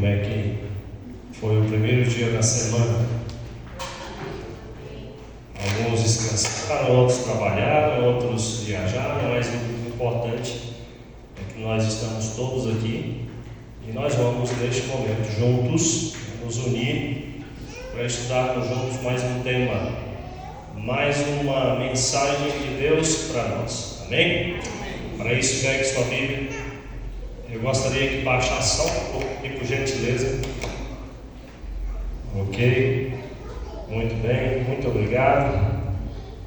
é que foi o primeiro dia da semana. Alguns descansaram, outros trabalharam, outros viajaram, mas o importante é que nós estamos todos aqui e nós vamos, neste momento, juntos, nos unir para estudarmos juntos mais um tema, mais uma mensagem de Deus para nós. Amém? Para isso, pegue sua Bíblia. Eu gostaria que baixasse só um pouco aqui, por gentileza. Ok? Muito bem, muito obrigado.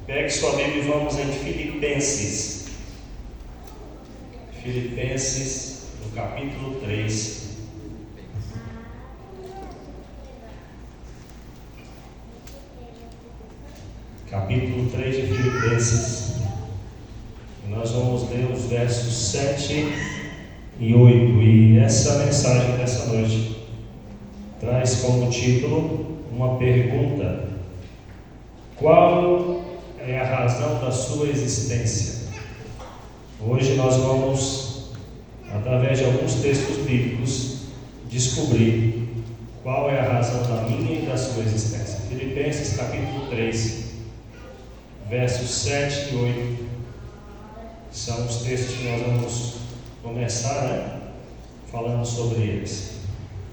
Pegue sua Bíblia e vamos em Filipenses. Filipenses, no capítulo 3. Capítulo 3 de Filipenses. E nós vamos ler os versos 7 e 8. E essa mensagem dessa noite traz como título uma pergunta: qual é a razão da sua existência? Hoje nós vamos, através de alguns textos bíblicos, descobrir qual é a razão da minha e da sua existência. Filipenses capítulo 3, versos 7 e 8 são os textos que nós vamos começar, falando sobre eles.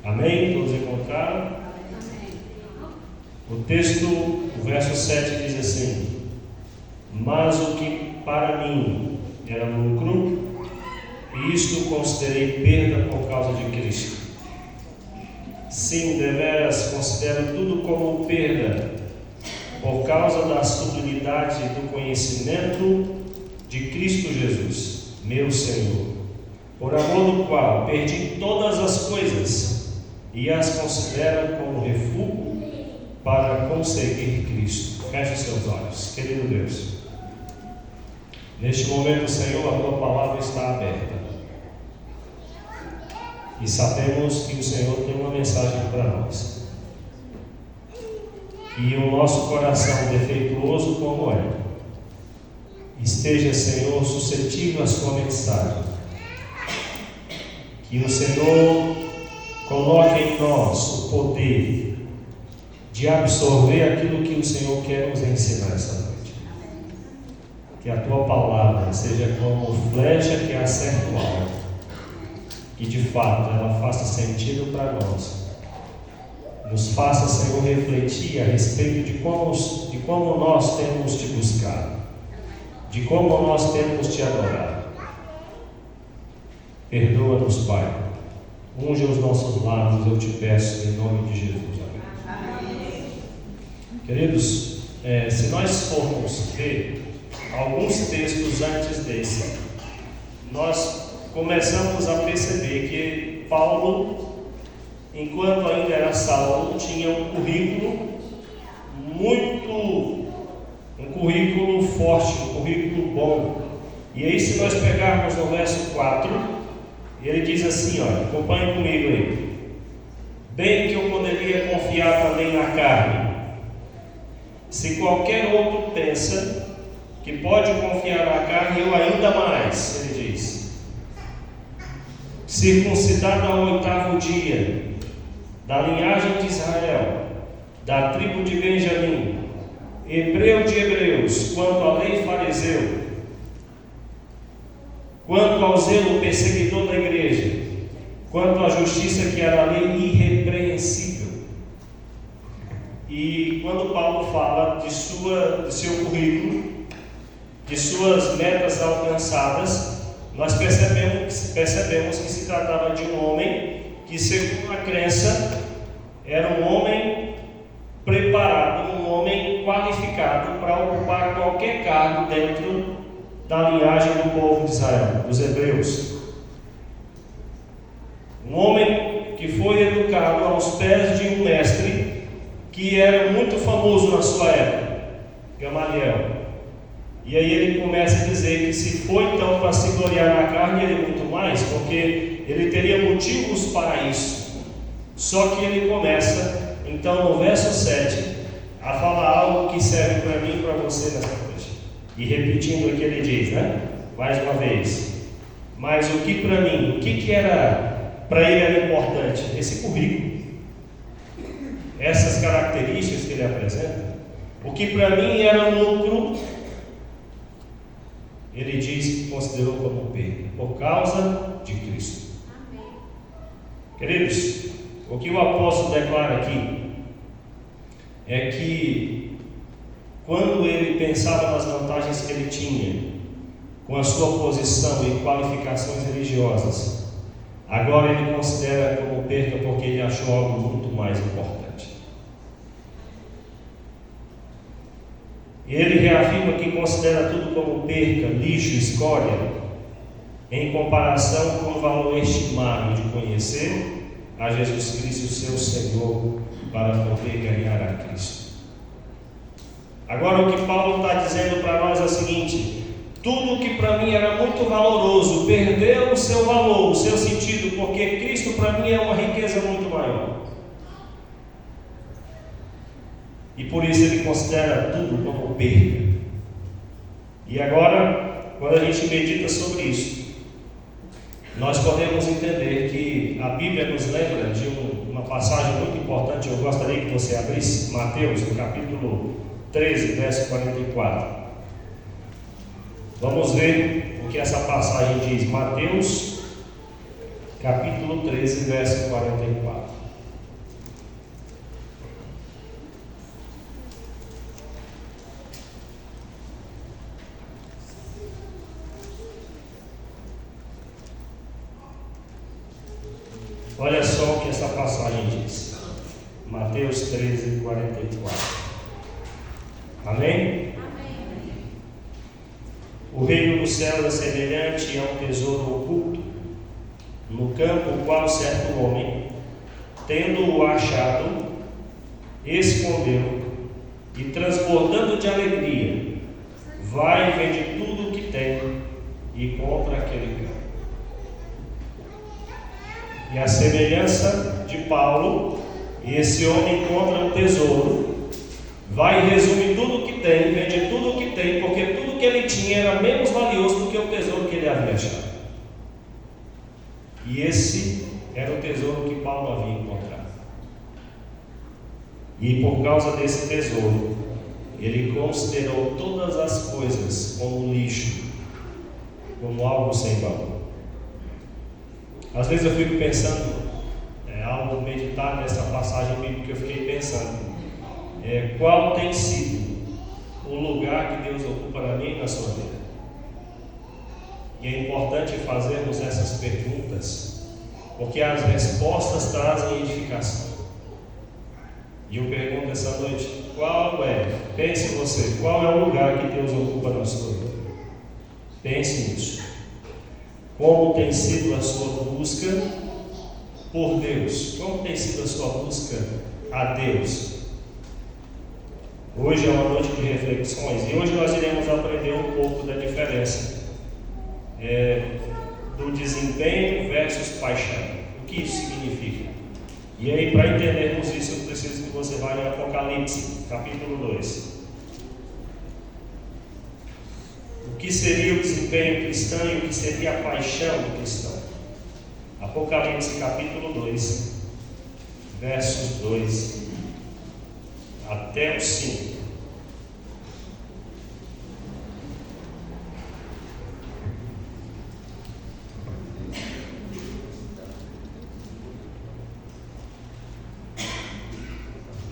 Amém? Todos encontraram? O texto, o verso 7 diz assim: mas o que para mim era lucro, isto considerei perda por causa de Cristo. Sim, deveras considero tudo como perda, por causa da sublimidade do conhecimento de Cristo Jesus, meu Senhor, por amor do qual perdi todas as coisas e as considero como refúgio para conseguir Cristo. Feche os seus olhos. Querido Deus, neste momento, Senhor, a Tua palavra está aberta e sabemos que o Senhor tem uma mensagem para nós. Que o nosso coração, defeituoso como é, esteja, Senhor, suscetível à sua mensagem. Que o Senhor coloque em nós o poder de absorver aquilo que o Senhor quer nos ensinar essa noite. Que a Tua palavra seja como flecha que acerta o alvo, que de fato ela faça sentido para nós. Nos faça, Senhor, refletir a respeito de como nós temos Te buscado, de como nós temos Te adorado. Perdoa-nos, Pai. Unge os nossos lábios, eu Te peço, em nome de Jesus. Amém. Queridos, se nós formos ver alguns textos antes desse, nós começamos a perceber que Paulo, enquanto ainda era Saulo, tinha um currículo forte, um currículo bom. E aí, se nós pegarmos no verso 4, ele diz assim, acompanhe comigo aí: bem que eu poderia confiar também na carne. Se qualquer outro pensa que pode confiar na carne, eu ainda mais, ele diz. Circuncidado ao 8º dia, da linhagem de Israel, da tribo de Benjamim, hebreu de hebreus, quanto à lei fariseu, quanto ao zelo perseguidor da igreja, quanto à justiça que era a lei irrepreensível. E quando Paulo fala de seu currículo, de suas metas alcançadas, nós percebemos que se tratava de um homem que, segundo a crença, era um homem preparado, um homem qualificado para ocupar qualquer cargo dentro da linhagem do povo de Israel, dos hebreus. Um homem que foi educado aos pés de um mestre que era muito famoso na sua época, Gamaliel. E aí ele começa a dizer que se for então para se gloriar na carne, ele muito mais, porque ele teria motivos para isso. Só que ele começa, então, no verso 7, a falar algo que serve para mim e para você nessa noite. E repetindo o que ele diz, mais uma vez: mas o que para mim, o que era para ele era importante? Esse currículo, essas características que ele apresenta. O que para mim era lucro, ele diz que considerou como perda, por causa de Cristo. Amém. Queridos, o que o apóstolo declara aqui é que quando ele pensava nas vantagens que ele tinha com a sua posição e qualificações religiosas, agora ele considera como perda porque ele achou algo muito mais importante. E ele reafirma que considera tudo como perca, lixo, escória, em comparação com o valor estimável de conhecer a Jesus Cristo, seu Senhor, para poder ganhar a Cristo. Agora o que Paulo está dizendo para nós é o seguinte: tudo que para mim era muito valoroso perdeu o seu valor, o seu sentido, porque Cristo para mim é uma riqueza muito maior. E por isso ele considera tudo como perda. E agora, quando a gente medita sobre isso, nós podemos entender que a Bíblia nos lembra de uma passagem muito importante. Eu gostaria que você abrisse Mateus, no capítulo 13, verso 44. Vamos ver o que essa passagem diz. Mateus, capítulo 13, verso 44. Olha só o que essa passagem diz. Mateus 13, 44. Amém? Amém. O reino dos céus é semelhante a um tesouro oculto no campo, o qual certo homem, tendo-o achado, escondeu e, transbordando de alegria, vai e vende tudo o que tem e compra aquele campo. E a semelhança de Paulo, esse homem encontra um tesouro, vai e resume tudo o que tem, vende tudo o que tem, porque tudo que ele tinha era menos valioso do que o tesouro que ele havia achado. E esse era o tesouro que Paulo havia encontrado. E por causa desse tesouro, ele considerou todas as coisas como lixo, como algo sem valor. Às vezes eu fico pensando, ao meditar nessa passagem bíblica, eu fiquei pensando, qual tem sido o lugar que Deus ocupa na minha e na sua vida? E é importante fazermos essas perguntas, porque as respostas trazem edificação. E eu pergunto essa noite, pense você, qual é o lugar que Deus ocupa na sua vida? Pense nisso. Como tem sido a sua busca por Deus? Como tem sido a sua busca a Deus? Hoje é uma noite de reflexões e hoje nós iremos aprender um pouco da diferença do desempenho versus paixão. O que isso significa? E aí, para entendermos isso, eu preciso que você vá em Apocalipse, capítulo 2. O que seria o desempenho cristão e o que seria a paixão do cristão? Apocalipse capítulo 2, versos 2 até o 5.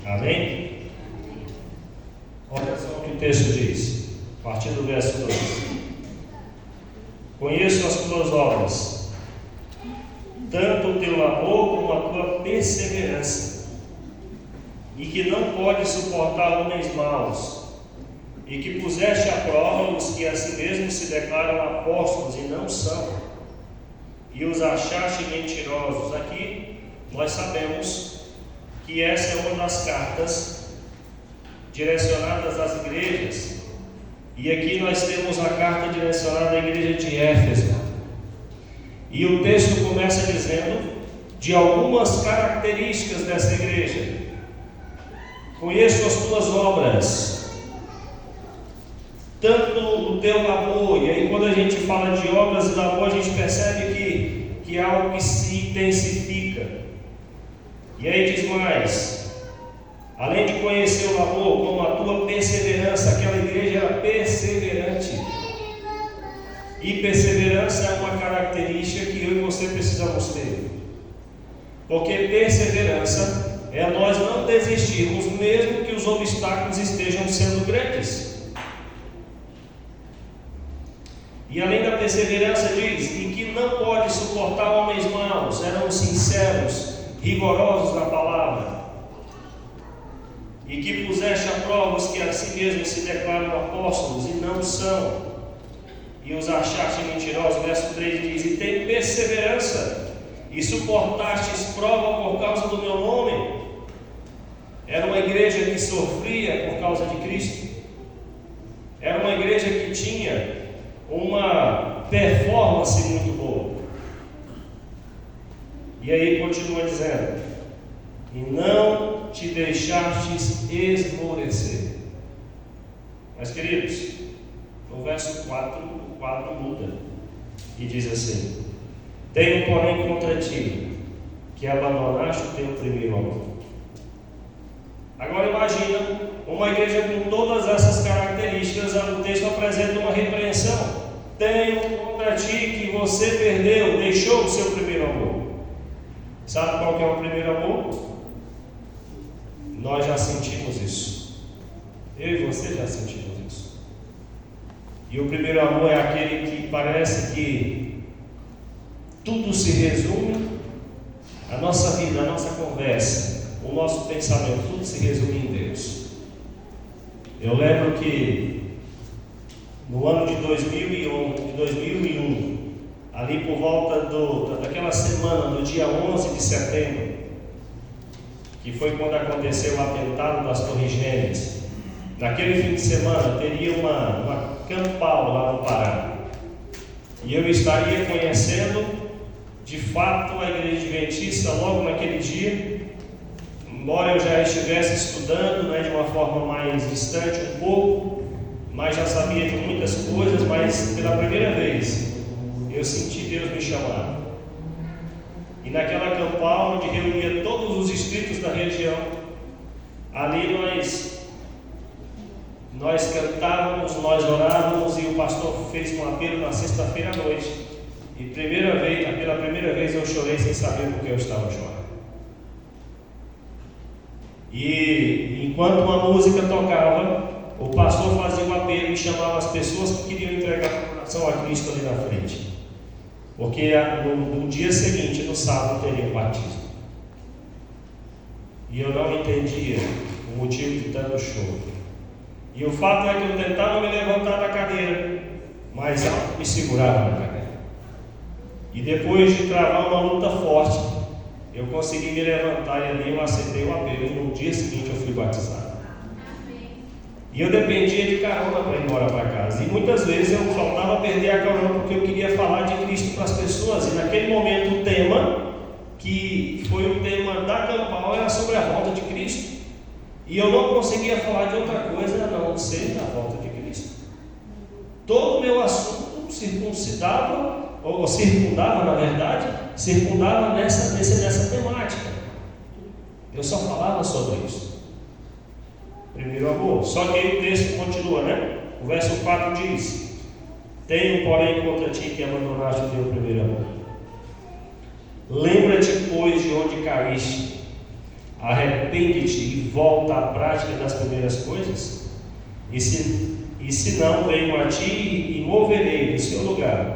Amém? Olha só o que o texto diz. A partir do verso 2: Conheço as tuas obras, tanto o teu labor como a tua perseverança, e que não podes suportar homens maus, e que puseste à prova os que a si mesmos se declaram apóstolos e não são, e os achaste mentirosos. Aqui nós sabemos que essa é uma das cartas direcionadas às igrejas. E aqui nós temos a carta direcionada à igreja de Éfeso. E o texto começa dizendo de algumas características dessa igreja. Conheço as tuas obras, tanto o teu labor. E aí, quando a gente fala de obras e labor, a gente percebe que é algo que se intensifica. E aí diz mais: além de conhecer o amor como a tua perseverança, aquela igreja era perseverante. E perseverança é uma característica que eu e você precisamos ter. Porque perseverança é nós não desistirmos, mesmo que os obstáculos estejam sendo grandes. E além da perseverança diz, e que não pode suportar homens maus, eram sinceros, rigorosos na palavra, e que puseste a prova os que a si mesmos se declaram apóstolos e não são, e os achaste mentirosos. Verso 3 diz: e tem perseverança, e suportastes prova por causa do meu nome. Era uma igreja que sofria por causa de Cristo, era uma igreja que tinha uma performance muito boa. E aí continua dizendo: e não te deixastes esmorecer. Mas queridos, no verso 4, o quadro muda e diz assim: tenho porém contra ti que abandonaste o teu primeiro amor. Agora imagina uma igreja com todas essas características. O texto apresenta uma repreensão. Tenho contra ti que você perdeu, deixou o seu primeiro amor. Sabe qual que é o primeiro amor? Nós já sentimos isso. Eu e você já sentimos isso. E o primeiro amor é aquele que parece que tudo se resume, a nossa vida, a nossa conversa, o nosso pensamento, tudo se resume em Deus. Eu lembro que no ano de 2001, ali por volta daquela semana, do dia 11 de setembro, que foi quando aconteceu o atentado das Torres Gêmeas, naquele fim de semana teria uma campal lá no Pará, e eu estaria conhecendo de fato a Igreja Adventista logo naquele dia, embora eu já estivesse estudando, de uma forma mais distante um pouco, mas já sabia de muitas coisas. Mas pela primeira vez eu senti Deus me chamar. E naquela campal, onde reunia todos os distritos da região, ali nós cantávamos, nós orávamos, e o pastor fez um apelo na sexta-feira à noite. E pela primeira vez eu chorei sem saber por que eu estava chorando. E enquanto uma música tocava, o pastor fazia um apelo e chamava as pessoas que queriam entregar o coração a Cristo ali na frente. Porque no dia seguinte, no sábado, teria o batismo. E eu não entendia o motivo de tanto choro. E o fato é que eu tentava me levantar da cadeira, mas algo me segurava na cadeira. E depois de travar uma luta forte, eu consegui me levantar, e ali eu aceitei o apelo. E no dia seguinte eu fui batizado. E eu dependia de carona para ir embora para casa. E muitas vezes eu faltava perder a carona porque eu queria falar de Cristo para as pessoas. E naquele momento o tema, que foi o tema da campal, era sobre a volta de Cristo. E eu não conseguia falar de outra coisa a não ser da volta de Cristo. Todo o meu assunto circundava nessa temática. Eu só falava sobre isso. Primeiro amor. Só que aí o texto continua, O verso 4 diz: tenho porém contra ti que abandonaste o teu primeiro amor. Lembra-te, pois, de onde caíste, arrepende-te e volta à prática das primeiras coisas. E se não, venho a ti e moverei do seu lugar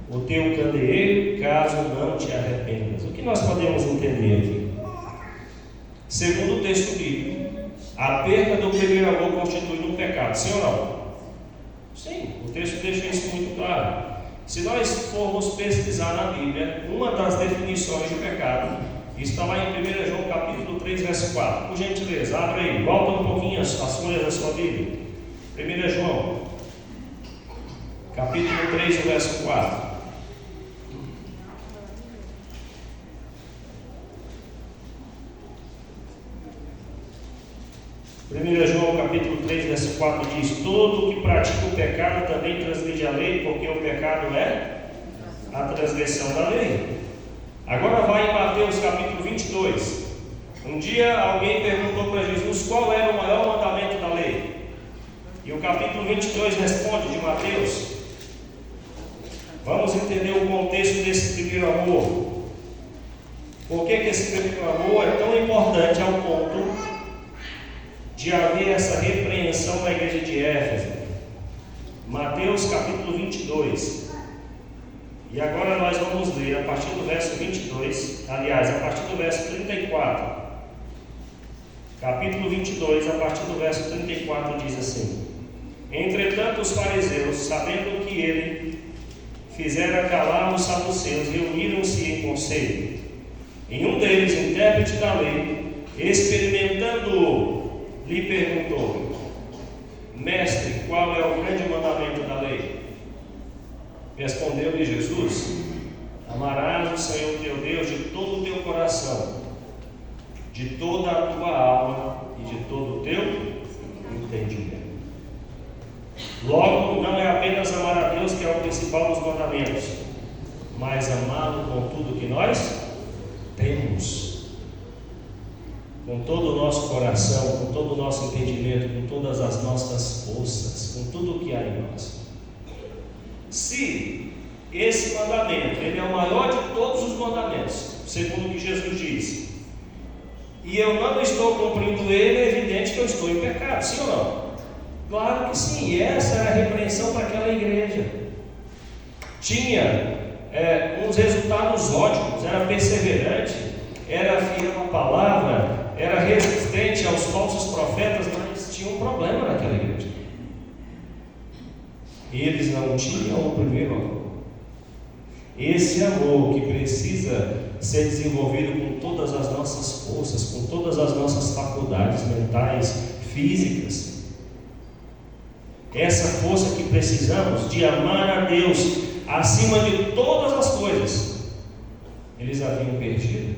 o teu candeeiro, caso não te arrependas. O que nós podemos entender aqui? Segundo o texto bíblico, a perda do primeiro amor constitui um pecado, sim ou não? Sim, o texto deixa isso muito claro. Se nós formos pesquisar na Bíblia, uma das definições de pecado está lá em 1 João capítulo 3, verso 4. Por gentileza, abre aí, volta um pouquinho as folhas da sua Bíblia. 1 João capítulo 3, verso 4. 1 João capítulo 3, verso 4 diz: todo o que pratica o pecado também transgride a lei, porque o pecado é a transgressão da lei. Agora vai em Mateus capítulo 22. Um dia alguém perguntou para Jesus qual era o maior mandamento da lei. E o capítulo 22 responde de Mateus. Vamos entender o contexto desse primeiro amor. Por que esse primeiro amor é tão importante ao ponto de haver essa repreensão na igreja de Éfeso? Mateus capítulo 22. E agora nós vamos ler a partir do verso 22, aliás, a partir do verso 34. Capítulo 22, a partir do verso 34 diz assim: Entretanto os fariseus, sabendo que ele fizera calar os saduceus, reuniram-se em conselho. E um deles, intérprete da lei, experimentando-o, lhe perguntou: Mestre, qual é o grande mandamento da lei? Respondeu-lhe Jesus: Amarás o Senhor teu Deus de todo o teu coração, de toda a tua alma e de todo o teu entendimento. Logo, não é apenas amar a Deus que é o principal dos mandamentos, mas amá-lo com tudo que nós temos, com todo o nosso coração, com todo o nosso entendimento, com todas as nossas forças, com tudo o que há em nós. Se esse mandamento, ele é o maior de todos os mandamentos, segundo o que Jesus disse, e eu não estou cumprindo ele, é evidente que eu estou em pecado, sim ou não? Claro que sim, e essa era a repreensão para aquela igreja. Tinha uns resultados ótimos, era perseverante, era fiel à palavra, era resistente aos falsos profetas, mas tinha um problema naquela igreja. Eles não tinham o primeiro amor. Esse amor que precisa ser desenvolvido com todas as nossas forças, com todas as nossas faculdades mentais, físicas. Essa força que precisamos de amar a Deus acima de todas as coisas, eles haviam perdido.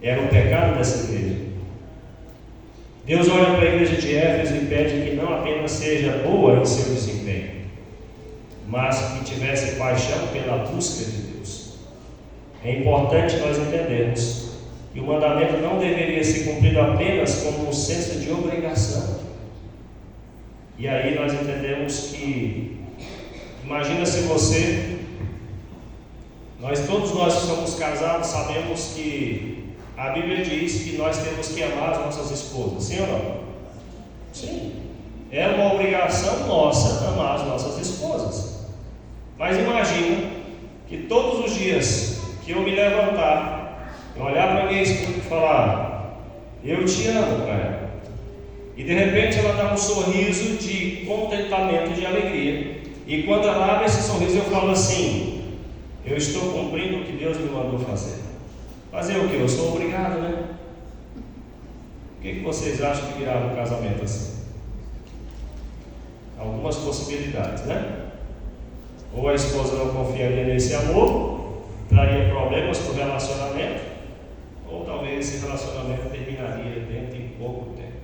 Era o pecado dessa igreja. Deus olha para a igreja de Éfeso e pede que não apenas seja boa em seu desempenho, mas que tivesse paixão pela busca de Deus. É importante nós entendermos que o mandamento não deveria ser cumprido apenas como um senso de obrigação. E aí nós entendemos que, imagina se você, todos nós que somos casados sabemos que a Bíblia diz que nós temos que amar as nossas esposas, sim ou não? Sim. É uma obrigação nossa amar as nossas esposas. Mas imagina que todos os dias que eu me levantar, eu olhar para minha esposa e falar: eu te amo, para ela. E de repente ela dá um sorriso de contentamento, de alegria. E quando ela abre esse sorriso, eu falo assim: eu estou cumprindo o que Deus me mandou fazer. Fazer o que? Eu sou obrigado, né? O que vocês acham que virá no casamento assim? Algumas possibilidades, né? Ou a esposa não confiaria nesse amor, traria problemas para o relacionamento, ou talvez esse relacionamento terminaria dentro de pouco tempo.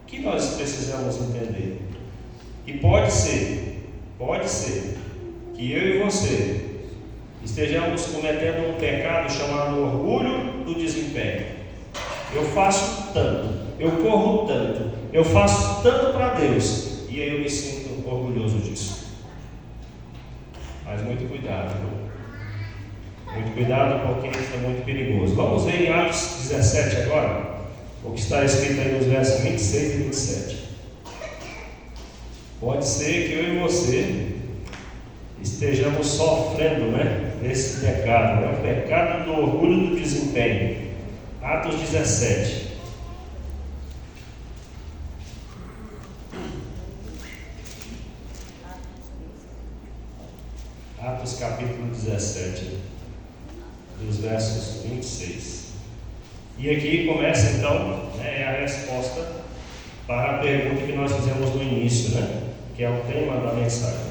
O que nós precisamos entender? Que pode ser que eu e você estejamos cometendo um pecado chamado orgulho do desempenho. Eu faço tanto, eu corro tanto, eu faço tanto para Deus, e aí eu me sinto orgulhoso disso. Mas muito cuidado, muito cuidado, porque isso é muito perigoso. Vamos ver em Atos 17 agora, o que está escrito aí nos versos 26 e 27. Pode ser que eu e você estejamos sofrendo, esse pecado, o pecado do orgulho do desempenho. Atos 17. Atos capítulo 17, dos versos 26. E aqui começa então, a resposta para a pergunta que nós fizemos no início, que é o tema da mensagem.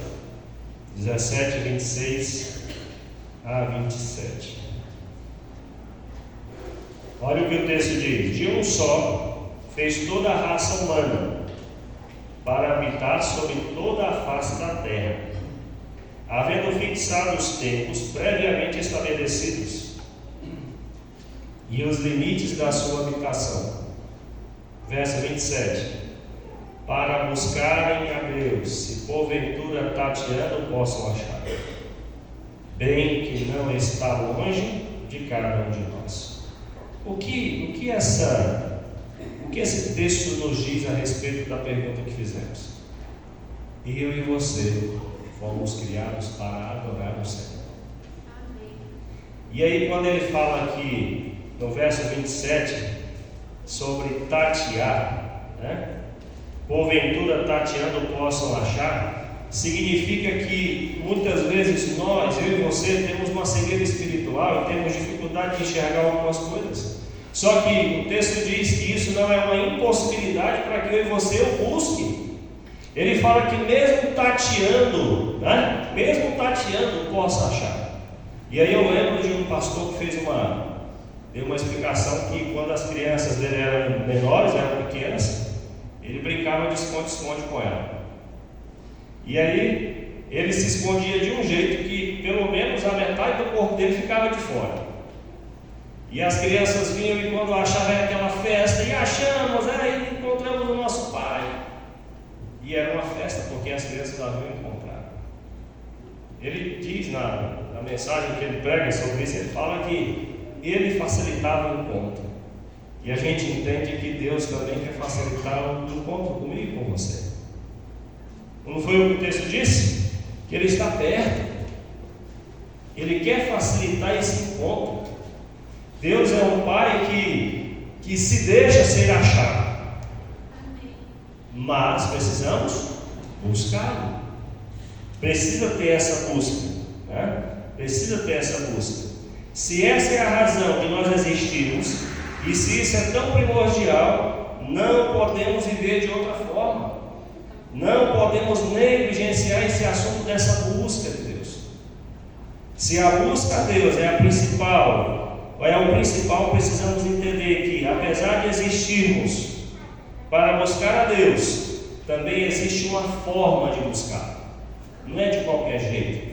17, 26 a 27. Olha o que o texto diz: de um só fez toda a raça humana para habitar sobre toda a face da terra, havendo fixado os tempos previamente estabelecidos e os limites da sua habitação. Verso 27. Para buscarem a Deus, se porventura tateando possam achar, bem que não está longe de cada um de nós. O que esse texto nos diz a respeito da pergunta que fizemos? Eu e você fomos criados para adorar o Senhor. E aí, quando ele fala aqui no verso 27 sobre tatear, né? Porventura tateando possam achar, significa que muitas vezes nós, eu e você, temos uma cegueira espiritual e temos dificuldade de enxergar algumas coisas. Só que o texto diz que isso não é uma impossibilidade para que eu e você o busque. Ele fala que mesmo tateando, né? Mesmo tateando, possa achar. E aí eu lembro de um pastor que deu uma explicação que quando as crianças dele eram menores, eram pequenas, ele brincava de esconde-esconde com ela. E aí ele se escondia de um jeito que pelo menos a metade do corpo dele ficava de fora. E as crianças vinham e quando achavam aquela festa, e achamos, encontramos o nosso pai. E era uma festa porque as crianças haviam encontrado. Ele diz na mensagem que ele prega sobre isso, ele fala que ele facilitava o encontro. E a gente entende que Deus também quer facilitar o encontro comigo e com você. Não foi o que o texto disse? Que Ele está perto. Ele quer facilitar esse encontro. Deus é um Pai que se deixa ser achado. Mas precisamos buscá-lo. Precisa ter essa busca, né? Precisa ter essa busca. Se essa é a razão de nós existirmos, e se isso é tão primordial, não podemos viver de outra forma. Não podemos negligenciar esse assunto dessa busca de Deus. Se a busca a Deus é o principal, precisamos entender que, apesar de existirmos para buscar a Deus, também existe uma forma de buscar. Não é de qualquer jeito.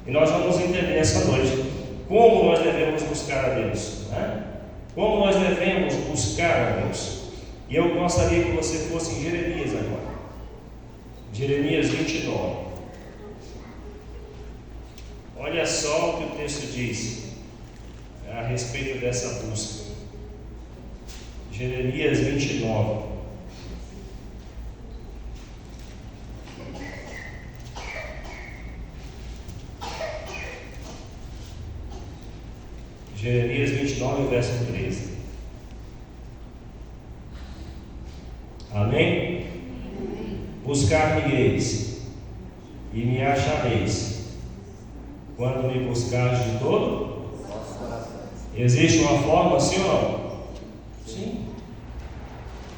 E nós vamos entender essa noite como nós devemos buscar a Deus, né? Como nós devemos buscar a Deus. E eu gostaria que você fosse em Jeremias agora. Jeremias 29. Olha só o que o texto diz a respeito dessa busca. Jeremias 29. Jeremias 29, verso 13. Amém? Buscar-me-eis e me achareis, quando me buscares de todo. Existe uma forma, sim ou não? Sim.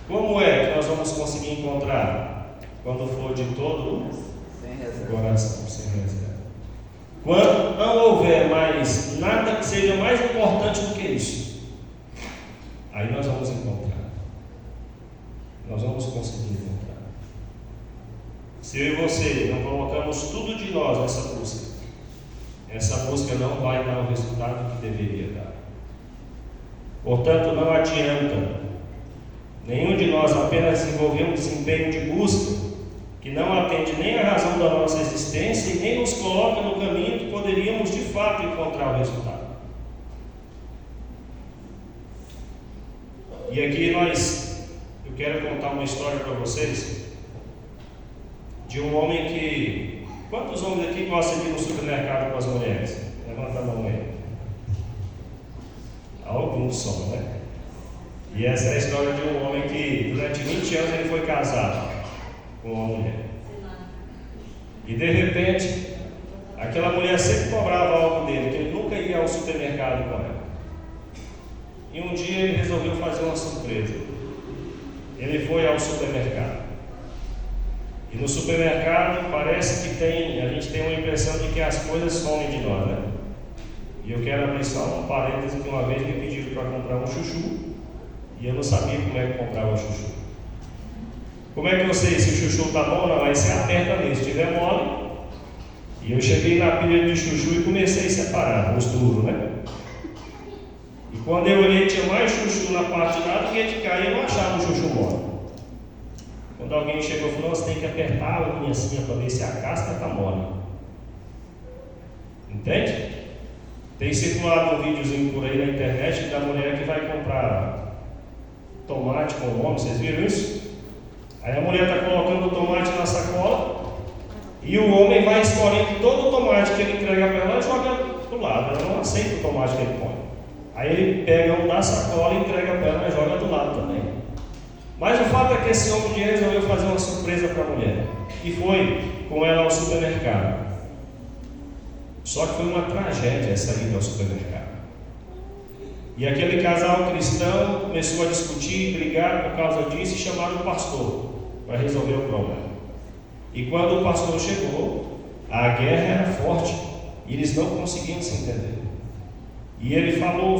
Como é que nós vamos conseguir encontrar? Quando for de todo o coração, sem reserva. Quando não houver mais nada que seja mais importante do que isso, aí nós vamos encontrar. Nós vamos conseguir encontrar. Se eu e você não colocamos tudo de nós nessa busca, essa busca não vai dar o resultado que deveria dar. Portanto, não adianta nenhum de nós apenas desenvolver um desempenho de busca que não atende nem a razão da nossa existência e nem nos coloca no caminho que poderíamos de fato encontrar o resultado. E aqui eu quero contar uma história para vocês de um homem que... Quantos homens aqui gostam de ir no supermercado com as mulheres? Levanta a mão aí. Alguns são, né? E essa é a história de um homem que durante 20 anos ele foi casado com uma mulher. E de repente, aquela mulher sempre cobrava algo dele, que ele nunca ia ao supermercado com ela. E um dia ele resolveu fazer uma surpresa. Ele foi ao supermercado. E no supermercado parece que a gente tem uma impressão de que as coisas somem de nós, né? E eu quero abrir só um parêntese que uma vez me pediram para comprar um chuchu e eu não sabia como é que comprava o chuchu. Como é que eu sei se o chuchu está bom ou não? Aí você aperta nele, se estiver mole, E eu cheguei na pilha de chuchu e comecei a separar os duros, né? E quando eu olhei, tinha mais chuchu na parte de lá do que de cá, e eu não achava o chuchu mole. Quando alguém chegou e falou: você tem que apertar a unha assim para ver se a casca está mole. Entende? Tem circulado um videozinho por aí na internet da mulher que vai comprar tomate com o homem, vocês viram isso? Aí a mulher está colocando o tomate na sacola e o homem vai escolhendo todo o tomate que ele entrega para ela e joga do lado. Ela não aceita o tomate que ele põe. Aí ele pega um da sacola e entrega para ela e joga do lado também. Mas o fato é que esse homem resolveu fazer uma surpresa para a mulher e foi com ela ao supermercado. Só que foi uma tragédia essa ida ao supermercado. E aquele casal cristão começou a discutir, brigar por causa disso e chamaram o pastor para resolver o problema. E quando o pastor chegou, a guerra era forte e eles não conseguiam se entender. E ele falou,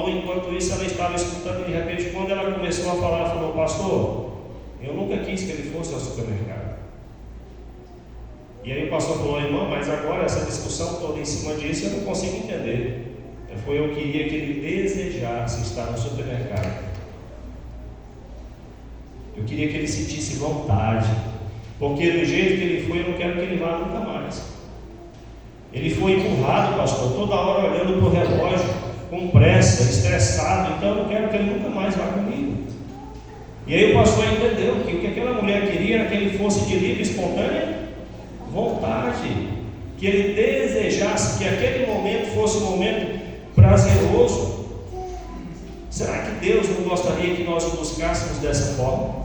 enquanto isso ela estava escutando. E de repente, quando ela começou a falar, ela falou: pastor, eu nunca quis que ele fosse ao supermercado. E aí o pastor falou: irmão, mas agora essa discussão toda em cima disso eu não consigo entender. Eu queria que ele desejasse estar no supermercado. Eu queria que ele sentisse vontade, porque do jeito que ele foi, eu não quero que ele vá nunca mais. Ele foi empurrado, pastor, toda hora olhando para o relógio, com pressa, estressado. Então eu não quero que ele nunca mais vá comigo. E aí o pastor entendeu que o que aquela mulher queria era que ele fosse de livre, espontânea vontade, que ele desejasse que aquele momento fosse um momento prazeroso. Será que Deus não gostaria que nós o buscássemos dessa forma?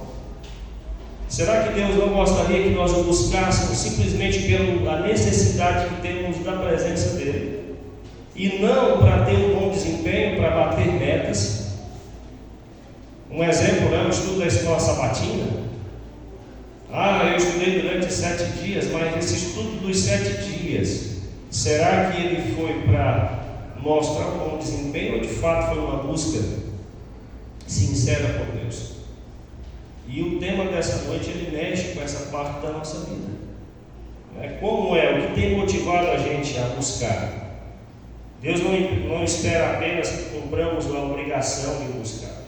Será que Deus não gostaria que nós o buscássemos simplesmente pela necessidade que temos da presença dele? E não para ter um bom desempenho, para bater metas? Um exemplo é o estudo da escola sabatina. Eu estudei durante 7 dias, mas esse estudo dos 7 dias, será que ele foi para mostrar um bom desempenho ou de fato foi uma busca sincera por Deus? E o tema dessa noite, ele mexe com essa parte da nossa vida. Como é? O que tem motivado a gente a buscar? Deus não espera apenas que cumpramos a obrigação de buscar,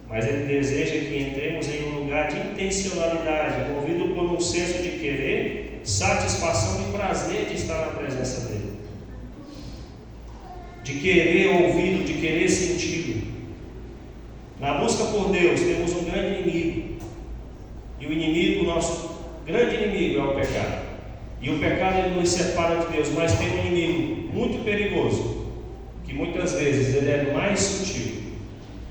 mas Ele deseja que entremos em um lugar de intencionalidade, movido por um senso de querer, satisfação e prazer de estar na presença dEle, de querer ouvi-lo, de querer senti-lo. Na busca por Deus temos um grande inimigo, e o inimigo, nosso grande inimigo, é o pecado. E o pecado ele nos separa de Deus, mas tem um inimigo muito perigoso, que muitas vezes ele é mais sutil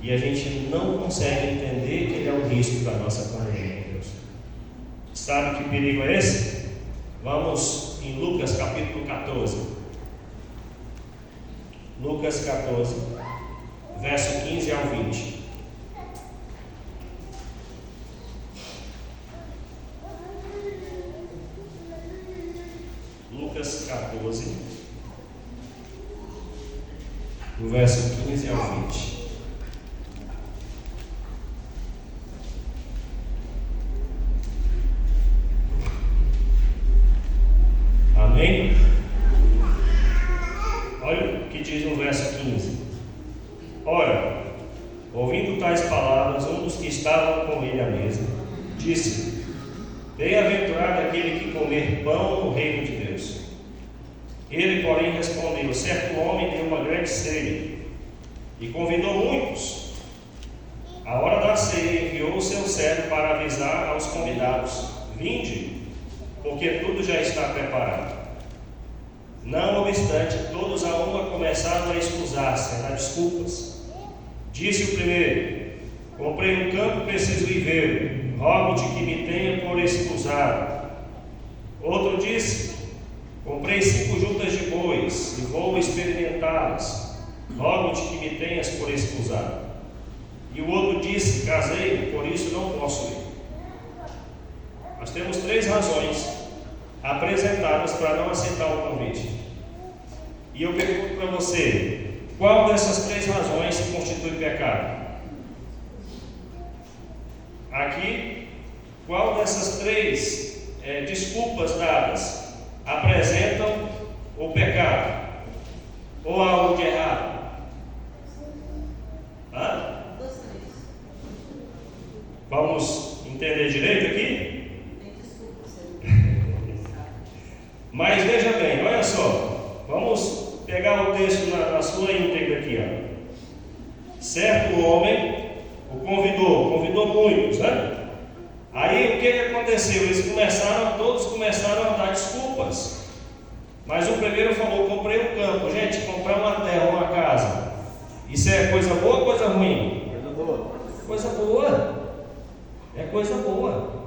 e a gente não consegue entender que ele é o risco da nossa comunhão com Deus. Sabe que perigo é esse? Vamos em Lucas capítulo 14. Lucas 14, verso 15 ao 20. Lucas 14, do verso 15 ao 20. Amém? Olha o que diz no verso 15. Ora, ouvindo tais palavras, um dos que estavam com ele à mesa disse: bem-aventurado aquele que comer pão no reino de Deus. Ele, porém, respondeu: certo homem deu uma grande ceia e convidou muitos. À hora da ceia enviou o seu servo para avisar aos convidados: vinde, porque tudo já está preparado. Não obstante, todos a uma começaram a excusar-se, a dar desculpas. Disse o primeiro: comprei um campo, preciso ir ver, rogo-te que me tenha por escusado. Outro disse: comprei 5 juntas de bois e vou experimentá-las, rogo-te que me tenhas por escusado. E o outro disse: casei, por isso não posso ir. Nós temos 3 razões apresentadas para não aceitar o convite. E eu pergunto para você: qual dessas 3 razões se constitui pecado? Aqui, qual dessas 3 desculpas dadas apresentam o pecado ou algo de errado? Hã? Vamos entender direito aqui? Mas veja bem, olha só, vamos pegar o texto na sua íntegra aqui, ó. Certo homem o convidou muitos, né? Aí o que aconteceu? Todos começaram a dar desculpas. Mas o primeiro falou: comprei um campo. Gente, comprar uma terra, uma casa, isso é coisa boa ou coisa ruim? Coisa boa. Coisa boa. É coisa boa.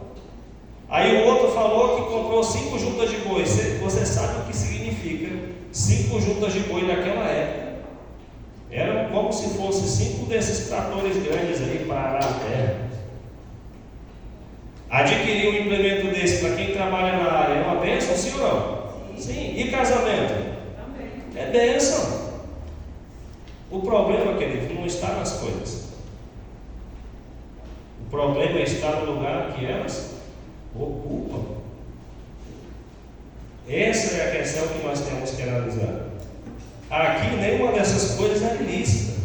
Aí o outro falou que comprou 5 juntas de boi. Você sabe o que significa 5 juntas de boi naquela época? Eram como se fossem 5 desses tratores grandes aí para arar a terra. Adquirir um implemento desse para quem trabalha na área é uma bênção, sim ou não? Sim. E casamento? Também. É bênção. O problema, querido, não está nas coisas. O problema está no lugar que elas ocupam. Essa é a questão que nós temos que analisar. Aqui nenhuma dessas coisas é ilícita.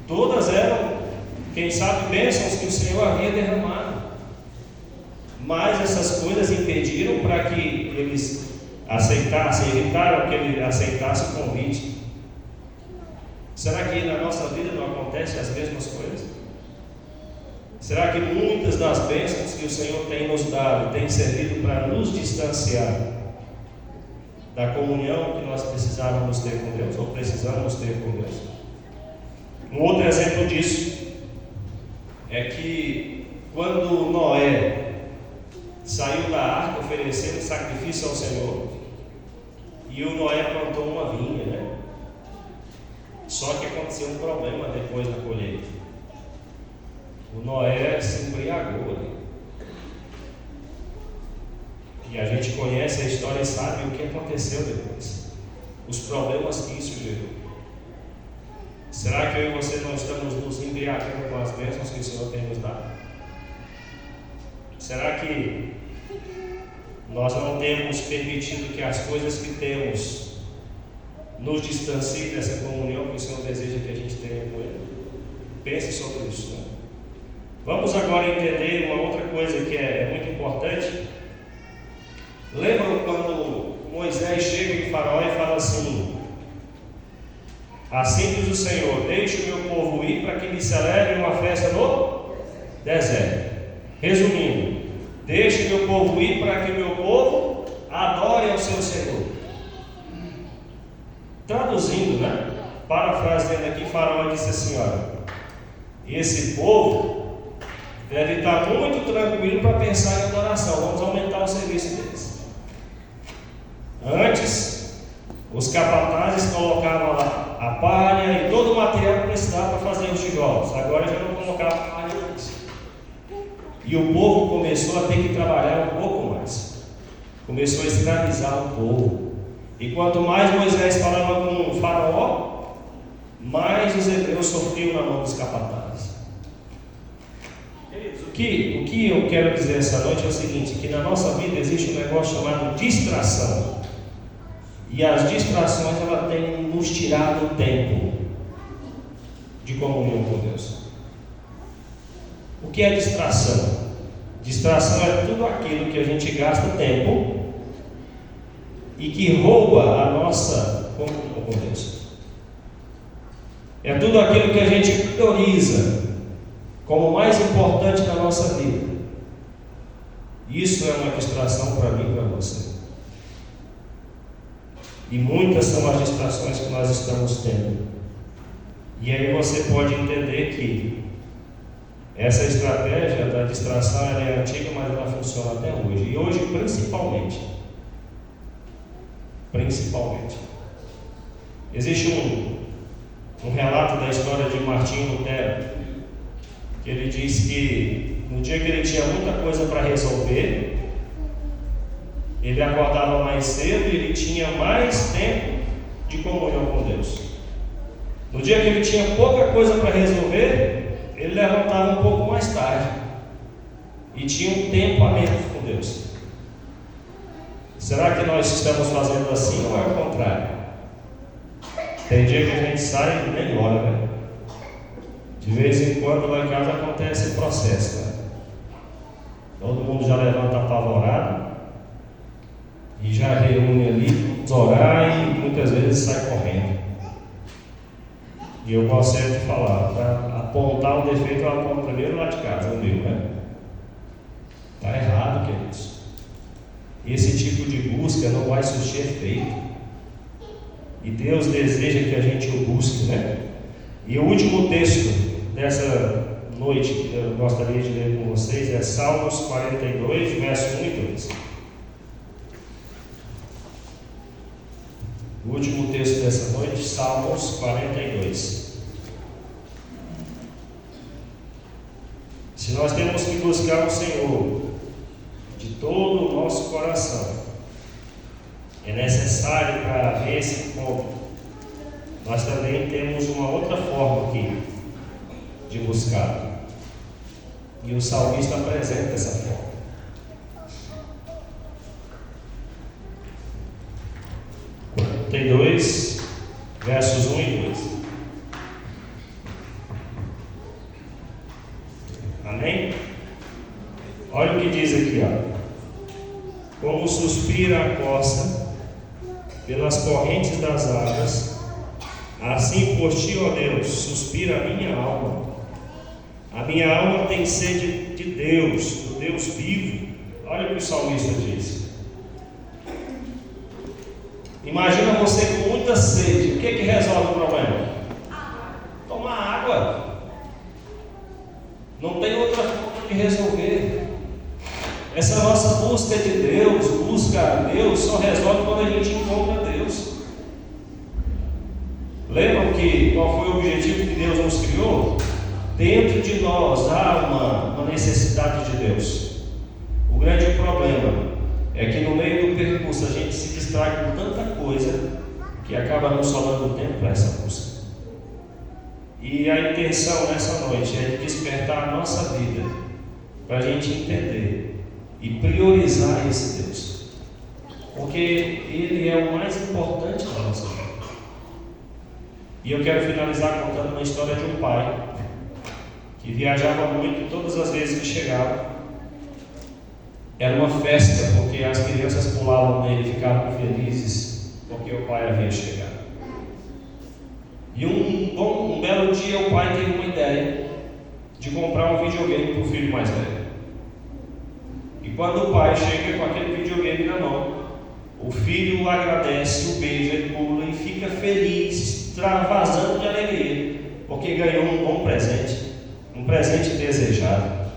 Todas eram, quem sabe, bênçãos que o Senhor havia derramado. Mas essas coisas impediram para que eles aceitassem, evitaram que ele aceitasse o convite. Será que na nossa vida não acontecem as mesmas coisas? Será que muitas das bênçãos que o Senhor tem nos dado têm servido para nos distanciar da comunhão que nós precisávamos ter com Deus, ou precisamos ter com Deus? Um outro exemplo disso é que quando Noé saiu da arca oferecendo sacrifício ao Senhor, e o Noé plantou uma vinha, né? Só que aconteceu um problema depois da colheita. O Noé se embriagou ali. E a gente conhece a história e sabe o que aconteceu depois. Os problemas que isso gerou. Será que eu e você não estamos nos embriagando com as bênçãos que o Senhor tem nos dado? Será que nós não temos permitido que as coisas que temos nos distanciem dessa comunhão que o Senhor deseja que a gente tenha com Ele? Pense sobre isso, né? Vamos agora entender uma outra coisa que é muito importante. Lembram quando Moisés chega em Faraó e fala assim: assim diz o Senhor, deixe o meu povo ir para que me celebre uma festa no deserto. Resumindo, deixe meu povo ir para que meu povo adore ao seu Senhor. Traduzindo, né? Parafraseando aqui, Faraó disse assim: olha, esse povo deve estar muito tranquilo para pensar em adoração, vamos aumentar o serviço deles. Antes, os capatazes colocavam lá a palha e todo o material que precisava para fazer os tijolos. Agora já não colocavam palha mais. E o povo começou a ter que trabalhar um pouco mais. Começou a escravizar o povo. E quanto mais Moisés falava com o Faraó, mais os hebreus sofriam na mão dos capatazes. O que eu quero dizer essa noite é o seguinte: que na nossa vida existe um negócio chamado distração. E as distrações, elas têm nos tirado o tempo de comunhão com Deus. O que é distração? Distração é tudo aquilo que a gente gasta tempo e que rouba a nossa comunhão com Deus. É tudo aquilo que a gente prioriza como o mais importante da nossa vida. Isso é uma distração para mim e para você. E muitas são as distrações que nós estamos tendo. E aí você pode entender que essa estratégia da distração ela é antiga, mas ela funciona até hoje. E hoje principalmente. Existe um relato da história de Martinho Lutero, que ele diz que no dia que ele tinha muita coisa para resolver, ele acordava mais cedo e ele tinha mais tempo de comunhão com Deus. No dia que ele tinha pouca coisa para resolver, ele levantava um pouco mais tarde e tinha um tempo a menos com Deus. Será que nós estamos fazendo assim ou é o contrário? Tem dia que a gente sai e nem ora, né? De vez em quando lá em casa acontece esse processo, né? Todo mundo já levanta apavorado e já reúne ali, orar e muitas vezes sai correndo. E eu gosto sempre de falar, para apontar o defeito, eu aponto primeiro lá de casa, o meu, né? Está errado, queridos. Esse tipo de busca não vai surtir efeito. E Deus deseja que a gente o busque, né? E o último texto dessa noite que eu gostaria de ler com vocês é Salmos 42, verso 1 e 2. O último texto dessa noite, Salmos 42. Se nós temos que buscar o Senhor de todo o nosso coração, é necessário para esse ponto, nós também temos uma outra forma aqui de buscar. E o salmista apresenta essa forma. Tem 2, versos 1 e 2. Amém? Olha o que diz aqui, ó. Como suspira a costa pelas correntes das águas, assim por ti, ó Deus, suspira a minha alma. A minha alma tem sede de Deus, do Deus vivo. Olha o que o salmista diz. Imagina você com muita sede. O que resolve o problema? Tomar água. Não tem outra forma de resolver. Essa nossa busca de Deus, busca a Deus, só resolve quando a gente encontra Deus. Lembram qual foi o objetivo que Deus nos criou? Dentro de nós há uma necessidade de Deus. O grande problema é que no meio do percurso a gente se distrai com tanta coisa que acaba não sobrando tempo para essa busca. E a intenção nessa noite é de despertar a nossa vida para a gente entender e priorizar esse Deus, porque Ele é o mais importante da nossa vida. E eu quero finalizar contando uma história de um pai que viajava muito, todas as vezes que chegava era uma festa, porque as crianças pulavam nele e ficavam felizes porque o pai havia chegado. E um belo dia o pai teve uma ideia de comprar um videogame para o filho mais velho. E quando o pai chega com aquele videogame na mão, o filho o agradece, o beija, ele pula e fica feliz, extravasando de alegria, porque ganhou um bom presente, um presente desejado.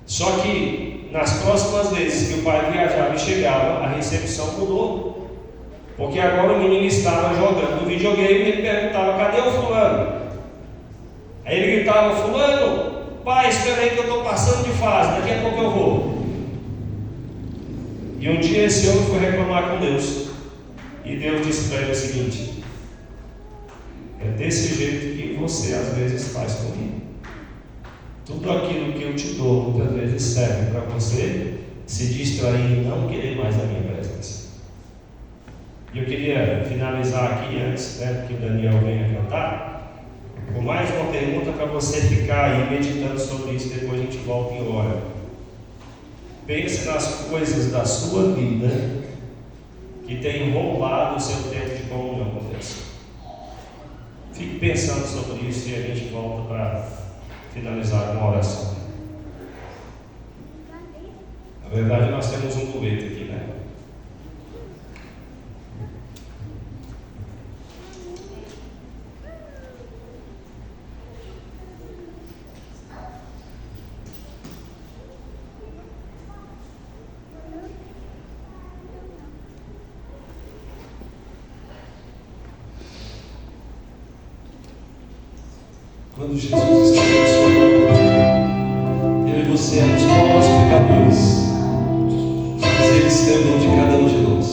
Só que nas próximas vezes que o pai viajava e chegava, a recepção mudou, porque agora o menino estava jogando videogame e ele perguntava: cadê o fulano? Aí ele gritava: fulano, pai, espera aí que eu estou passando de fase, daqui a pouco eu vou. E um dia esse homem foi reclamar com Deus, e Deus disse para ele o seguinte: é desse jeito que você às vezes faz comigo. Tudo aquilo que eu te dou muitas vezes serve para você se distrair e não querer mais a minha presença. E eu queria finalizar aqui, antes que o Daniel venha cantar, com mais uma pergunta para você ficar aí meditando sobre isso. Depois a gente volta e ora. Pense nas coisas da sua vida que têm roubado o seu tempo de comunhão com Deus. Fique pensando sobre isso e a gente volta para finalizar com uma oração. Na verdade, nós temos um dueto aqui, né? Quando Jesus esteve na sua terra, eu e você éramos povos pecadores, mas Ele se lembrou de cada um de nós.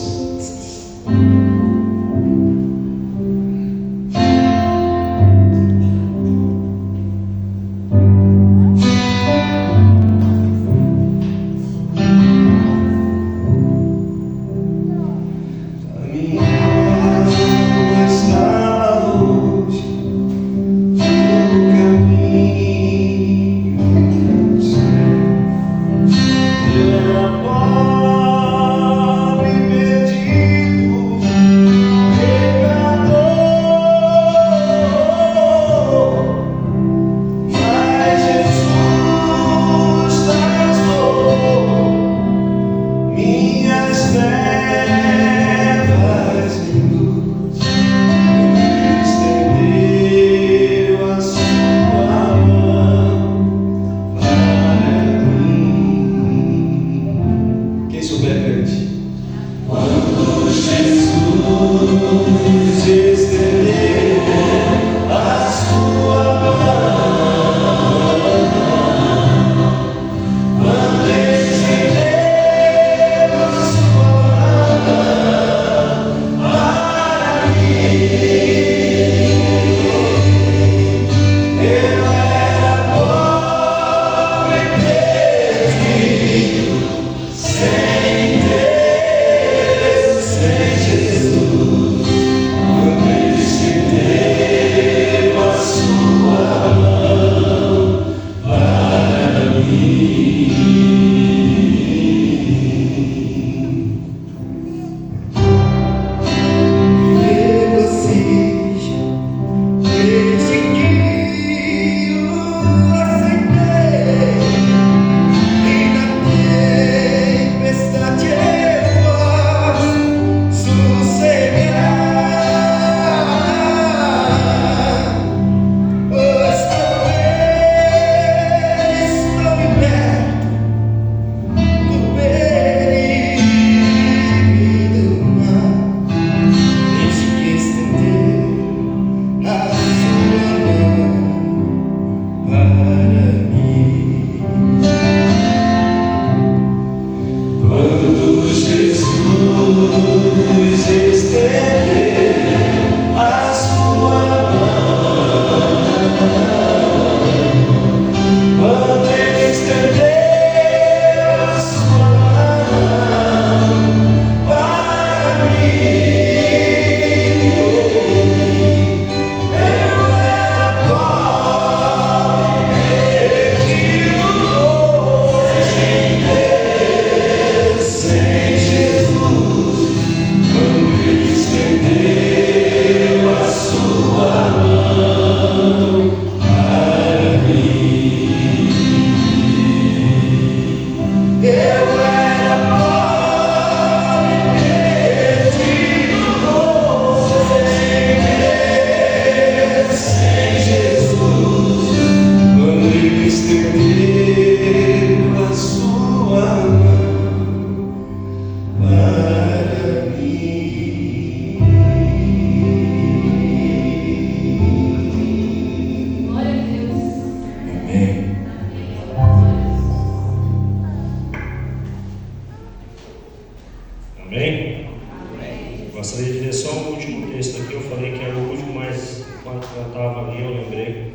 o último texto aqui, eu falei que era o último, mas quando eu estava ali eu lembrei.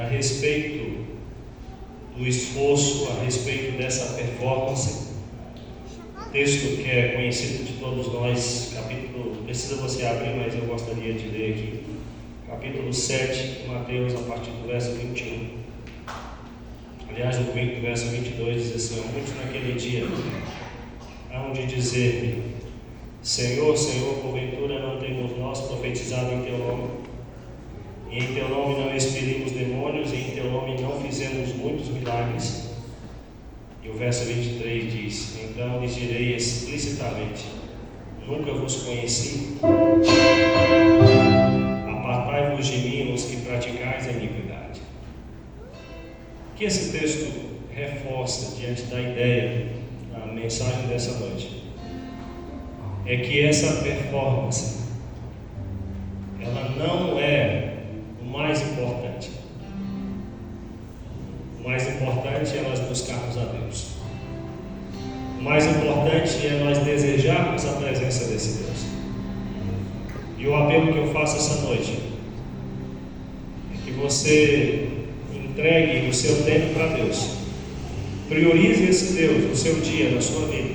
A respeito do esforço, a respeito dessa performance. Texto que é conhecido de todos nós, capítulo, precisa você abrir, mas eu gostaria de ler aqui. Capítulo 7 de Mateus, a partir do verso 21. Aliás, o verso 22 diz assim: muitos naquele dia hão de dizer-me: Senhor, Senhor, porventura não temos nós profetizado em Teu nome? E em Teu nome não expelimos demônios, e em Teu nome não fizemos muitos milagres? E o verso 23 diz: então lhes direi explicitamente: nunca vos conheci. Apartai-vos de mim, os que praticais a iniquidade. O que esse texto reforça diante da ideia, da mensagem dessa noite, é que essa performance, ela não é o mais importante. O mais importante é nós buscarmos a Deus. O mais importante é nós desejarmos a presença desse Deus. E o apelo que eu faço essa noite é que você entregue o seu tempo para Deus. Priorize esse Deus no seu dia, na sua vida,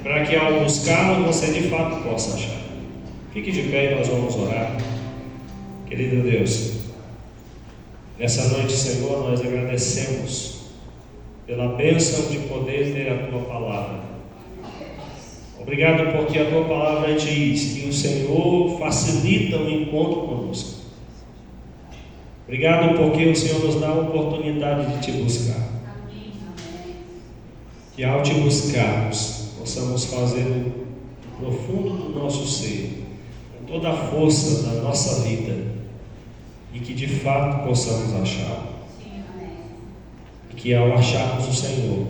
para que ao buscá-lo você de fato possa achar. Fique de pé e nós vamos orar. Querido Deus, nessa noite, Senhor, nós agradecemos pela bênção de poder ter a Tua Palavra. Obrigado porque a Tua Palavra diz que o Senhor facilita o encontro conosco. Obrigado porque o Senhor nos dá a oportunidade de Te buscar. Que ao Te buscarmos, possamos fazer do profundo do nosso ser, com toda a força da nossa vida, e que de fato possamos achar. E que ao acharmos o Senhor,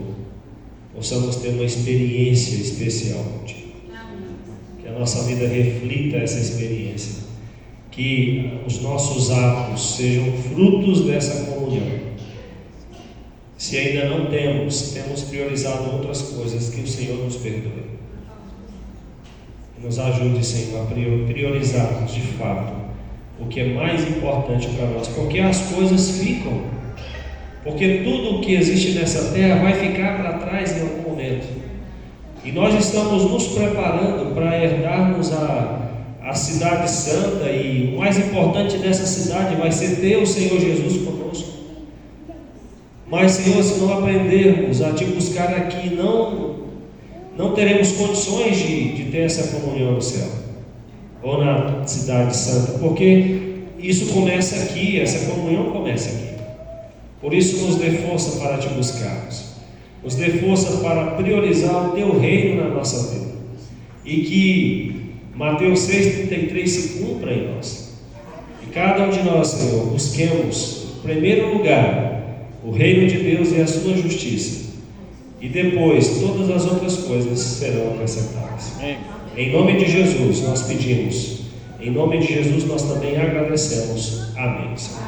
possamos ter uma experiência especial contigo. Que a nossa vida reflita essa experiência. Que os nossos atos sejam frutos dessa comunhão. Se ainda não temos priorizado outras coisas, que o Senhor nos perdoe. Nos ajude, Senhor, a priorizarmos de fato o que é mais importante para nós, porque as coisas ficam, porque tudo o que existe nessa terra vai ficar para trás em algum momento, e nós estamos nos preparando para herdarmos a cidade santa, e o mais importante dessa cidade vai ser ter o Senhor Jesus conosco. Mas, Senhor, se não aprendermos a Te buscar aqui, não teremos condições de ter essa comunhão no céu ou na cidade santa, porque isso começa aqui, essa comunhão começa aqui. Por isso nos dê força para Te buscarmos, nos dê força para priorizar o Teu reino na nossa vida, e que Mateus 6,33 se cumpra em nós, e cada um de nós, Senhor, busquemos em primeiro lugar o reino de Deus e a sua justiça, e depois todas as outras coisas serão acrescentadas. Em nome de Jesus nós pedimos, em nome de Jesus nós também agradecemos. Amém, Senhor.